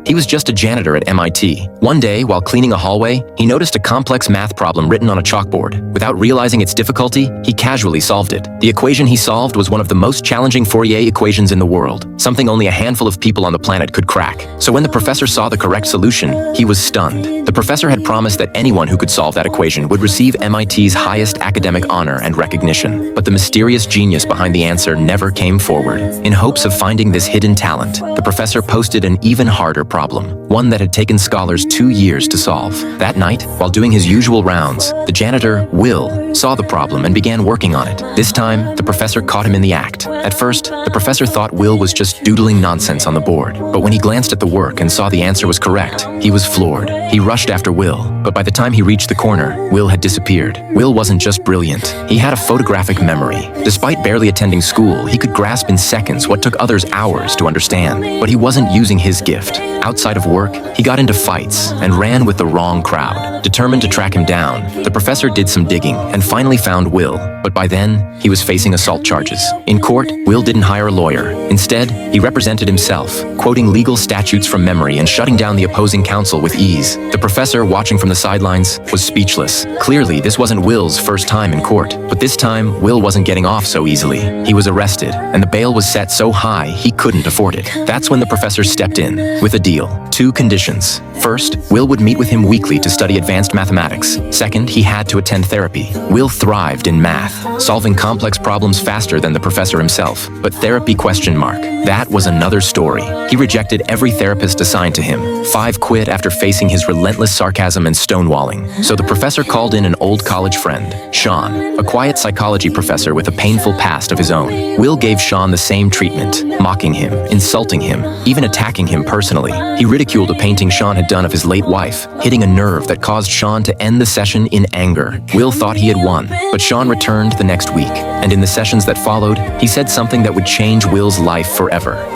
He was just a janitor at MIT. One day, while cleaning a hallway, he noticed a complex math problem written on a chalkboard. Without realizing its difficulty, he casually solved it. The equation he solved was one of the most challenging Fourier equations in the world, something only a handful of people on the planet could crack. So when the professor saw the correct solution, he was stunned. The professor had promised that anyone who could solve that equation would receive MIT's highest academic honor and recognition. But the mysterious genius behind the answer never came forward. In hopes of finding this hidden talent, the professor posted an even harder problem, one that had taken scholars 2 years to solve. That night, while doing his usual rounds, the janitor, Will, saw the problem and began working on it. This time, the professor caught him in the act. At first, the professor thought Will was just doodling nonsense on the board. But when he glanced at the work and saw the answer was correct, he was floored. He rushed after Will, but by the time he reached the corner, Will had disappeared. Will wasn't just brilliant. He had a photographic memory. Despite barely attending school, he could grasp in seconds what took others hours to understand. But he wasn't using his gift. Outside of work, he got into fights and ran with the wrong crowd. Determined to track him down, the professor did some digging and finally found Will. But by then, he was facing assault charges. In court, Will didn't hire a lawyer. Instead, he represented himself, quoting legal statutes from memory and shutting down the opposing counsel with ease. The professor, watching from the sidelines, was speechless. Clearly, this wasn't Will's first time in court. But this time, Will wasn't getting off so easily. He was arrested, and the bail was set so high he couldn't afford it. That's when the professor stepped in, with a deal. 2 conditions. First, Will would meet with him weekly to study advanced mathematics. Second, he had to attend therapy. Will thrived in math, solving complex problems faster than the professor himself. But therapy ? That was another story. He rejected every therapist assigned to him. 5 quit after facing his relentless sarcasm and stonewalling. So the professor called in an old college friend, Sean, a quiet psychology professor with a painful past of his own. Will gave Sean the same treatment, mocking him, insulting him, even attacking him personally. He ridiculed a painting Sean had done of his late wife, hitting a nerve that caused Sean to end the session in anger. Will thought he had won, but Sean returned the next week, and in the sessions that followed, he said something that would change Will's life forever.